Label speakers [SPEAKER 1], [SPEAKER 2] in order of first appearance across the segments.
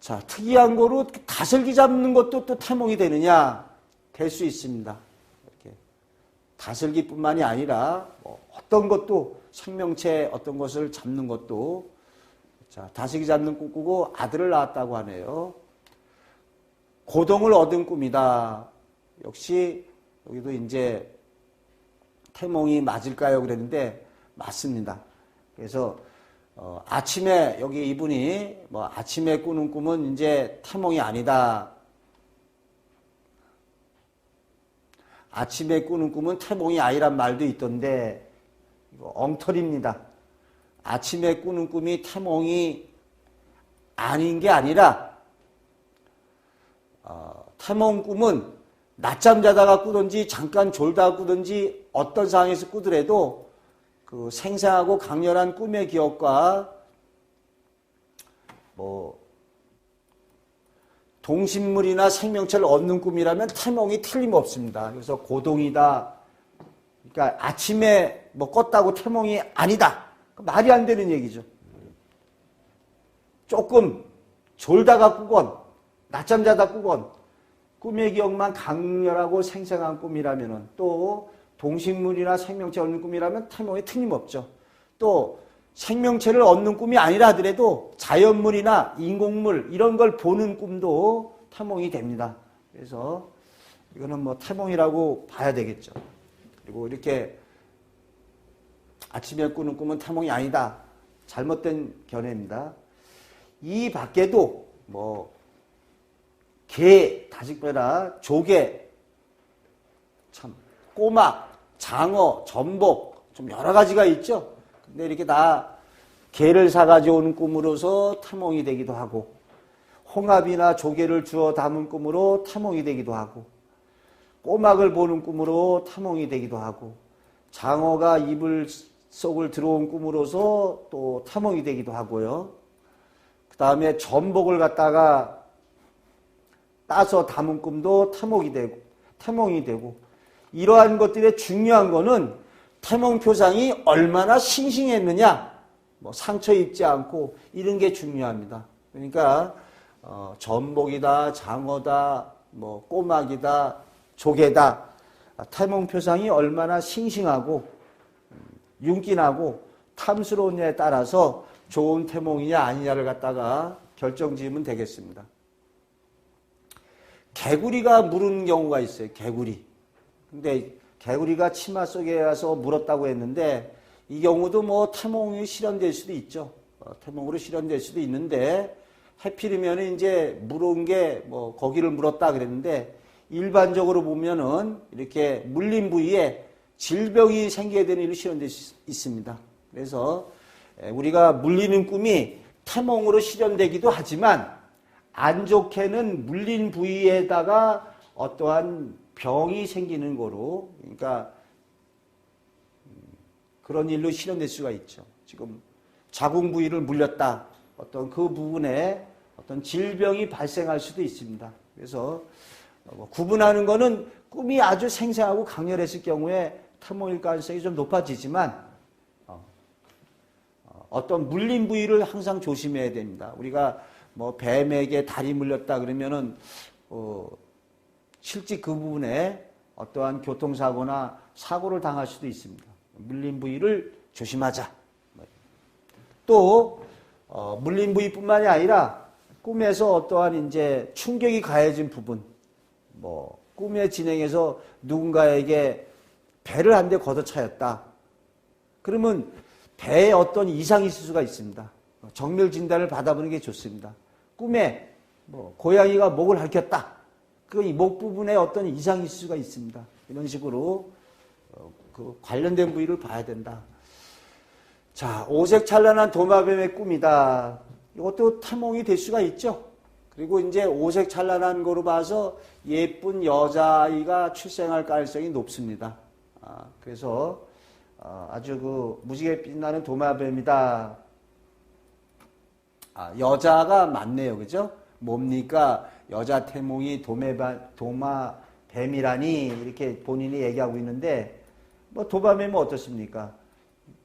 [SPEAKER 1] 자, 특이한 거로 다슬기 잡는 것도 또 태몽이 되느냐? 될 수 있습니다. 이렇게 다슬기뿐만이 아니라 뭐 어떤 것도 생명체 어떤 것을 잡는 것도 자, 다슬기 잡는 꿈 꾸고 아들을 낳았다고 하네요. 고동을 얻은 꿈이다. 역시 여기도 이제 태몽이 맞을까요? 그랬는데 맞습니다. 그래서 아침에 여기 이분이 뭐 아침에 꾸는 꿈은 이제 태몽이 아니다. 아침에 꾸는 꿈은 태몽이 아니란 말도 있던데 이거 엉터리입니다. 아침에 꾸는 꿈이 태몽이 아닌 게 아니라 태몽 꿈은 낮잠 자다가 꾸든지 잠깐 졸다가 꾸든지 어떤 상황에서 꾸더라도 그 생생하고 강렬한 꿈의 기억과 뭐 동식물이나 생명체를 얻는 꿈이라면 태몽이 틀림없습니다. 그래서 고동이다. 그러니까 아침에 뭐 껐다고 태몽이 아니다. 말이 안 되는 얘기죠. 조금 졸다가 꾸건 낮잠 자다 꾸건 꿈의 기억만 강렬하고 생생한 꿈이라면 또 동식물이나 생명체 얻는 꿈이라면 태몽이 틀림없죠. 또 생명체를 얻는 꿈이 아니라 하더라도 자연물이나 인공물 이런 걸 보는 꿈도 태몽이 됩니다. 그래서 이거는 뭐 태몽이라고 봐야 되겠죠. 그리고 이렇게 아침에 꾸는 꿈은 태몽이 아니다. 잘못된 견해입니다. 이 밖에도 뭐 개, 다식배라, 조개, 참 꼬막, 장어, 전복 좀 여러 가지가 있죠. 근데 이렇게 다 개를 사가지고 오는 꿈으로서 태몽이 되기도 하고 홍합이나 조개를 주워 담은 꿈으로 태몽이 되기도 하고 꼬막을 보는 꿈으로 태몽이 되기도 하고 장어가 이불 속을 들어온 꿈으로서 또 태몽이 되기도 하고요. 그 다음에 전복을 갖다가 따서 담은 꿈도 태몽이 되고 이러한 것들의 중요한 거는 태몽 표상이 얼마나 싱싱했느냐, 뭐 상처 입지 않고 이런 게 중요합니다. 그러니까 전복이다, 장어다, 뭐 꼬막이다, 조개다, 태몽 표상이 얼마나 싱싱하고 윤기나고 탐스러운냐에 따라서 좋은 태몽이냐 아니냐를 갖다가 결정지으면 되겠습니다. 개구리가 물은 경우가 있어요. 개구리. 근데 개구리가 치마 속에 가서 물었다고 했는데 이 경우도 뭐 태몽이 실현될 수도 있죠. 태몽으로 실현될 수도 있는데 하필이면 이제 물은 게 뭐 거기를 물었다 그랬는데 일반적으로 보면은 이렇게 물린 부위에 질병이 생기게 되는 일이 실현될 수 있습니다. 그래서 우리가 물리는 꿈이 태몽으로 실현되기도 하지만 안 좋게는 물린 부위에다가 어떠한 병이 생기는 거로 그러니까 그런 일로 실현될 수가 있죠. 지금 자궁 부위를 물렸다. 어떤 그 부분에 어떤 질병이 발생할 수도 있습니다. 그래서 구분하는 거는 꿈이 아주 생생하고 강렬했을 경우에 태몽일 가능성이 좀 높아지지만 어떤 물린 부위를 항상 조심해야 됩니다. 우리가 뭐 뱀에게 다리 물렸다 그러면은 실제 그 부분에 어떠한 교통사고나 사고를 당할 수도 있습니다. 물린 부위를 조심하자. 또 물린 부위뿐만이 아니라 꿈에서 어떠한 이제 충격이 가해진 부분, 뭐 꿈의 진행에서 누군가에게 배를 한 대 걷어차였다. 그러면 배에 어떤 이상이 있을 수가 있습니다. 정밀 진단을 받아보는 게 좋습니다. 꿈에 뭐 고양이가 목을 핥혔다. 그 목 부분에 어떤 이상이 있을 수가 있습니다. 이런 식으로 그 관련된 부위를 봐야 된다. 자, 오색찬란한 도마뱀의 꿈이다. 이것도 태몽이 될 수가 있죠. 그리고 이제 오색찬란한 거로 봐서 예쁜 여자아이가 출생할 가능성이 높습니다. 그래서 아주 그 무지개 빛나는 도마뱀이다. 여자가 많네요. 그죠? 뭡니까? 여자 태몽이 도마뱀이라니 이렇게 본인이 얘기하고 있는데 뭐 도마뱀은 어떻습니까?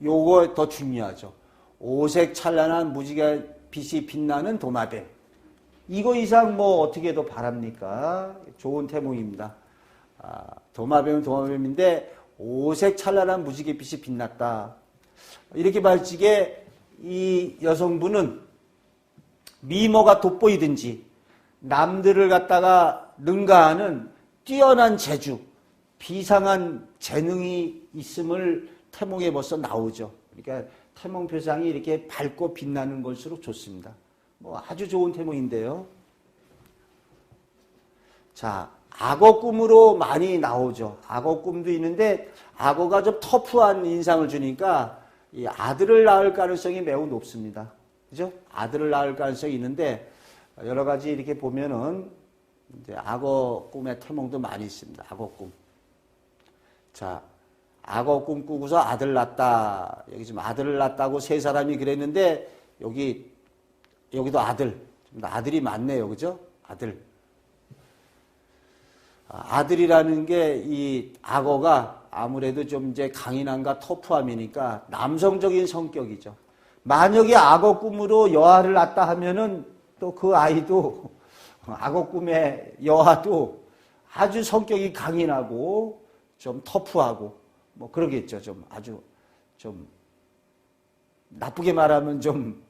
[SPEAKER 1] 요거 더 중요하죠. 오색 찬란한 무지개 빛이 빛나는 도마뱀. 이거 이상 뭐 어떻게 더 바랍니까? 좋은 태몽입니다. 도마뱀은 도마뱀인데 오색 찬란한 무지갯빛이 빛났다. 이렇게 발찌게 이 여성분은 미모가 돋보이든지 남들을 갖다가 능가하는 뛰어난 재주, 비상한 재능이 있음을 태몽에 벌써 나오죠. 그러니까 태몽 표상이 이렇게 밝고 빛나는 걸수록 좋습니다. 뭐 아주 좋은 태몽인데요. 자, 악어 꿈으로 많이 나오죠. 악어 꿈도 있는데 악어가 좀 터프한 인상을 주니까 이 아들을 낳을 가능성이 매우 높습니다. 그죠? 아들을 낳을 가능성이 있는데 여러 가지 이렇게 보면은 이제 악어 꿈의 태몽도 많이 있습니다. 악어 꿈. 자, 악어 꿈 꾸고서 아들 낳았다. 여기 지금 아들을 낳았다고 세 사람이 그랬는데 여기도 아들이 많네요. 그죠? 아들. 아들이라는 게 이 악어가 아무래도 좀 이제 강인함과 터프함이니까 남성적인 성격이죠. 만약에 악어 꿈으로 여아를 낳았다 하면은 또 그 아이도 악어 꿈의 여아도 아주 성격이 강인하고 좀 터프하고 뭐 그러겠죠. 좀 아주 좀 나쁘게 말하면 좀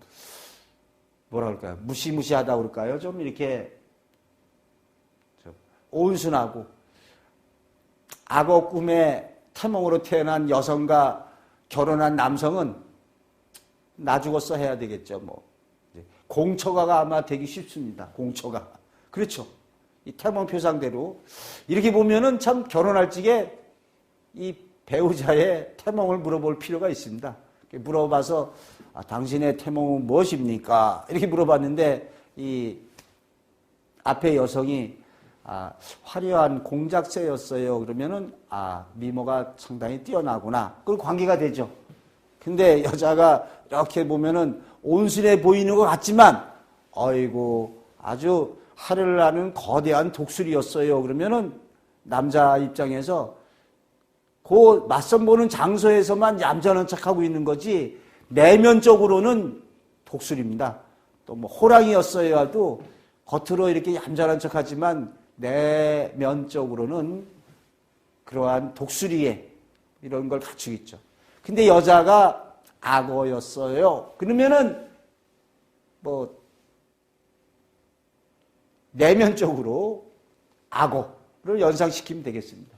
[SPEAKER 1] 뭐라 그럴까요? 무시무시하다 그럴까요? 좀 이렇게 좀 온순하고 악어 꿈의 태몽으로 태어난 여성과 결혼한 남성은 나 죽었어 해야 되겠죠. 뭐 공처가가 아마 되기 쉽습니다. 공처가. 그렇죠. 이 태몽 표상대로 이렇게 보면은 참 결혼할 적에 이 배우자의 태몽을 물어볼 필요가 있습니다. 물어봐서 당신의 태몽은 무엇입니까? 이렇게 물어봤는데 이 앞에 여성이 화려한 공작새였어요. 그러면은 미모가 상당히 뛰어나구나. 그걸 관계가 되죠. 근데 여자가 이렇게 보면은 온순해 보이는 것 같지만 아이고 아주 하늘을 나는 거대한 독수리였어요. 그러면은 남자 입장에서 그 맞선 보는 장소에서만 얌전한 척하고 있는 거지 내면적으로는 독수리입니다. 또 뭐 호랑이였어야 해도 겉으로 이렇게 얌전한 척하지만 내면적으로는 그러한 독수리의 이런 걸 갖추고 있죠. 근데 여자가 악어였어요. 그러면은 뭐 내면적으로 악어를 연상시키면 되겠습니다.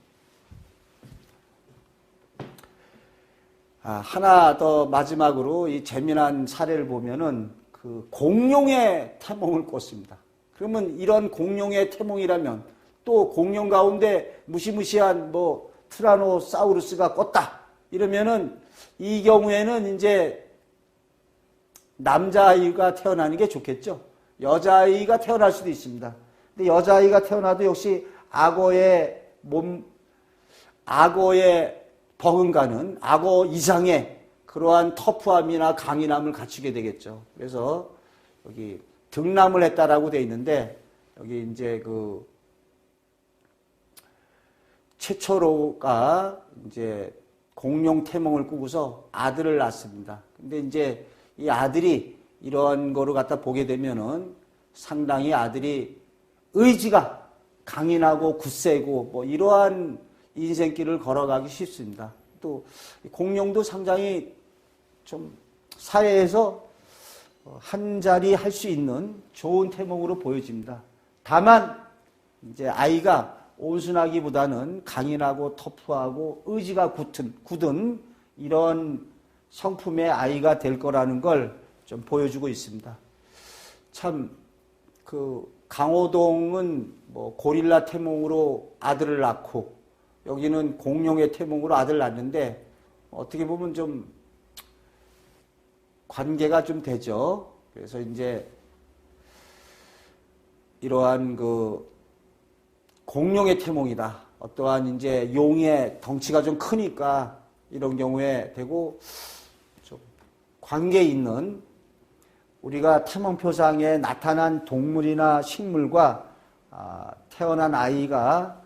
[SPEAKER 1] 하나 더 마지막으로 이 재미난 사례를 보면은 그 공룡의 태몽을 꿨습니다. 그러면 이런 공룡의 태몽이라면 또 공룡 가운데 무시무시한 뭐 티라노사우루스가 꿨다. 이러면은 이 경우에는 이제 남자아이가 태어나는 게 좋겠죠. 여자아이가 태어날 수도 있습니다. 근데 여자아이가 태어나도 역시 악어의 버금가는 악어 이상의 그러한 터프함이나 강인함을 갖추게 되겠죠. 그래서 여기 등남을 했다라고 돼 있는데 여기 이제 그 최초로가 이제 공룡 태몽을 꾸고서 아들을 낳습니다. 근데 이제 이 아들이 이런 거를 갖다 보게 되면은 상당히 아들이 의지가 강인하고 굳세고 뭐 이러한 인생길을 걸어가기 쉽습니다. 또 공룡도 상당히 좀 사회에서 한 자리 할 수 있는 좋은 태몽으로 보여집니다. 다만 이제 아이가 온순하기보다는 강인하고 터프하고 의지가 굳은 이런 성품의 아이가 될 거라는 걸 좀 보여주고 있습니다. 참 그 강호동은 뭐 고릴라 태몽으로 아들을 낳고 여기는 공룡의 태몽으로 아들을 낳는데 어떻게 보면 좀 관계가 좀 되죠. 그래서 이제 이러한 그 공룡의 태몽이다. 어떠한 이제 용의 덩치가 좀 크니까 이런 경우에 되고 좀 관계 있는 우리가 태몽표상에 나타난 동물이나 식물과 태어난 아이가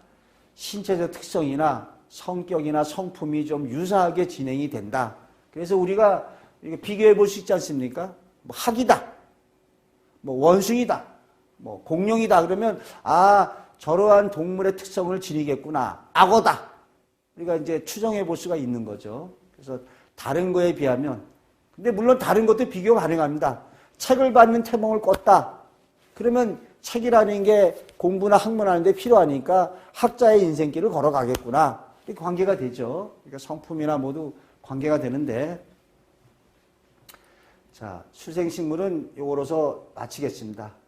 [SPEAKER 1] 신체적 특성이나 성격이나 성품이 좀 유사하게 진행이 된다. 그래서 우리가 비교해 볼 수 있지 않습니까? 뭐 학이다, 뭐 원숭이다, 뭐 공룡이다 그러면 아 저러한 동물의 특성을 지니겠구나. 악어다. 우리가 이제 추정해 볼 수가 있는 거죠. 그래서 다른 거에 비하면 근데 물론 다른 것도 비교 가능합니다. 책을 받는 태몽을 꿨다. 그러면 책이라는 게 공부나 학문하는 데 필요하니까 학자의 인생길을 걸어가겠구나. 이렇게 관계가 되죠. 그러니까 성품이나 모두 관계가 되는데 자, 수생식물은 요거로서 마치겠습니다.